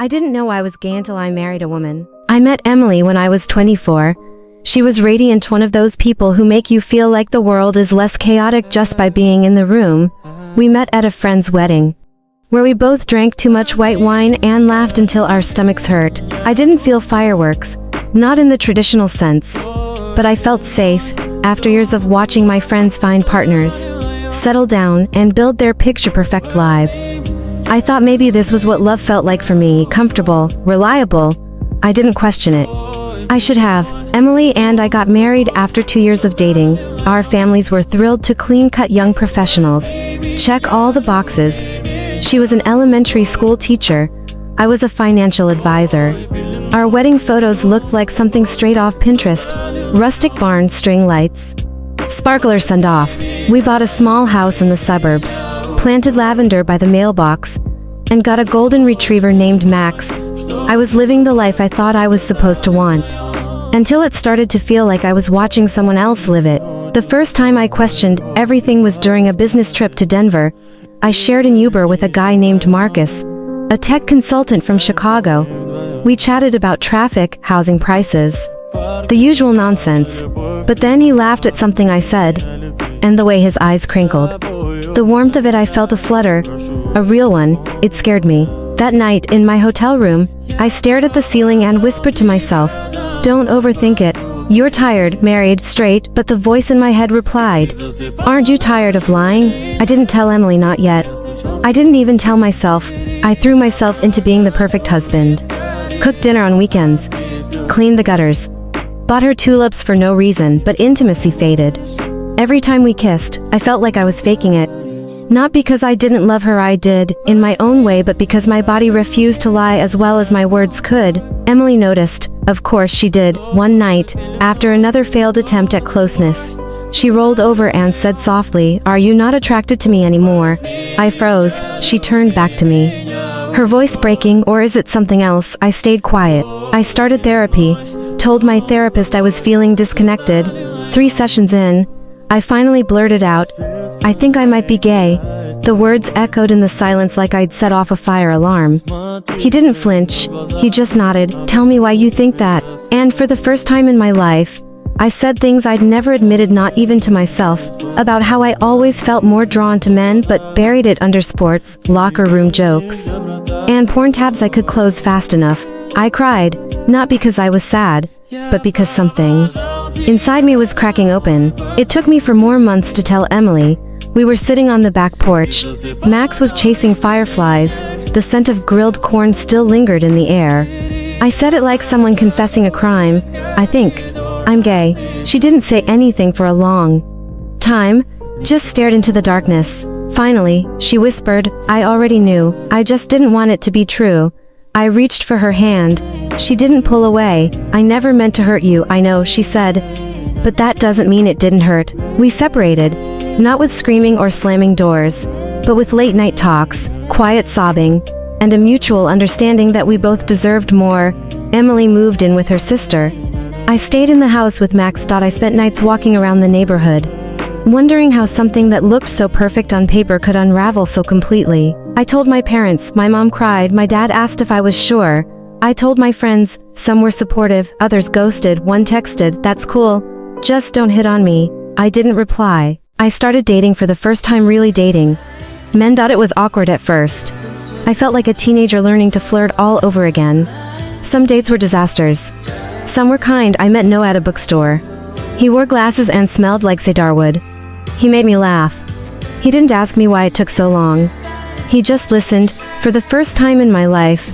I didn't know I was gay until I married a woman. I met Emily when I was 24. She was radiant, one of those people who make you feel like the world is less chaotic just by being in the room. We met at a friend's wedding, where we both drank too much white wine and laughed until our stomachs hurt. I didn't feel fireworks, not in the traditional sense, but I felt safe after years of watching my friends find partners, settle down, and build their picture-perfect lives. I thought maybe this was what love felt like for me, comfortable, reliable. I didn't question it. I should have. Emily and I got married after 2 years of dating. Our families were thrilled to clean-cut young professionals. Check all the boxes. She was an elementary school teacher. I was a financial advisor. Our wedding photos looked like something straight off Pinterest. Rustic barn string lights, sparkler send-off. We bought a small house in the suburbs, planted lavender by the mailbox, and got a golden retriever named Max. I was living the life I thought I was supposed to want, until it started to feel like I was watching someone else live it. The first time I questioned everything was during a business trip to Denver. I shared an Uber with a guy named Marcus, a tech consultant from Chicago. We chatted about traffic, housing prices, the usual nonsense. But then he laughed at something I said, and the way his eyes crinkled. The warmth of it, I felt a flutter, a real one. It scared me. That night, in my hotel room, I stared at the ceiling and whispered to myself, "Don't overthink it. You're tired, married, straight," but the voice in my head replied, "Aren't you tired of lying?" I didn't tell Emily, not yet. I didn't even tell myself. I threw myself into being the perfect husband. Cooked dinner on weekends. Cleaned the gutters. Bought her tulips for no reason, but intimacy faded. Every time we kissed, I felt like I was faking it. Not because I didn't love her, I did, in my own way, but because my body refused to lie as well as my words could. Emily noticed. Of course she did. One night, after another failed attempt at closeness, she rolled over and said softly, "Are you not attracted to me anymore?" I froze. She turned back to me, her voice breaking. "Or is it something else?" I stayed quiet. I started therapy, told my therapist I was feeling disconnected. 3 sessions in, I finally blurted out, "I think I might be gay." The words echoed in the silence like I'd set off a fire alarm. He didn't flinch. He just nodded. "Tell me why you think that." And for the first time in my life, I said things I'd never admitted, not even to myself, about how I always felt more drawn to men but buried it under sports, locker room jokes, and porn tabs I could close fast enough. I cried, not because I was sad, but because something inside me was cracking open. It took me for more months to tell Emily. We were sitting on the back porch. Max was chasing fireflies. The scent of grilled corn still lingered in the air. I said it like someone confessing a crime. "I think I'm gay." She didn't say anything for a long time, just stared into the darkness. Finally, she whispered, "I already knew. I just didn't want it to be true." I reached for her hand. She didn't pull away. "I never meant to hurt you, I know," she said. "But that doesn't mean it didn't hurt." We separated, not with screaming or slamming doors, but with late-night talks, quiet sobbing, and a mutual understanding that we both deserved more. Emily moved in with her sister. I stayed in the house with Max. I spent nights walking around the neighborhood, wondering how something that looked so perfect on paper could unravel so completely. I told my parents. My mom cried. My dad asked if I was sure. I told my friends. Some were supportive, others ghosted. One texted, "That's cool. Just don't hit on me." I didn't reply. I started dating for the first time, really dating. Men thought it was awkward at first. I felt like a teenager learning to flirt all over again. Some dates were disasters. Some were kind. I met Noah at a bookstore. He wore glasses and smelled like cedarwood. He made me laugh. He didn't ask me why it took so long. He just listened. For the first time in my life,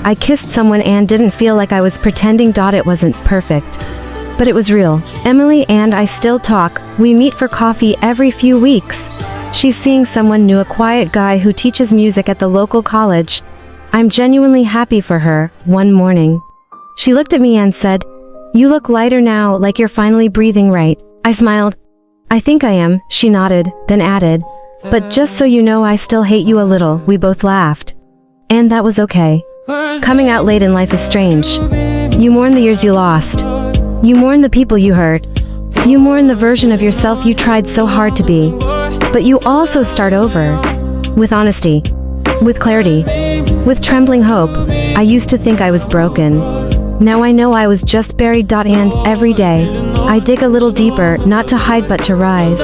I kissed someone and didn't feel like I was pretending. It wasn't perfect, but it was real. Emily and I still talk. We meet for coffee every few weeks. She's seeing someone new, a quiet guy who teaches music at the local college. I'm genuinely happy for her. One morning, she looked at me and said, "You look lighter now, like you're finally breathing right." I smiled. "I think I am," she nodded, then added, "But just so you know, I still hate you a little." We both laughed. And that was okay. Coming out late in life is strange. You mourn the years you lost. You mourn the people you hurt. You mourn the version of yourself you tried so hard to be. But you also start over. With honesty. With clarity. With trembling hope. I used to think I was broken. Now I know I was just buried. And every day, I dig a little deeper, not to hide but to rise.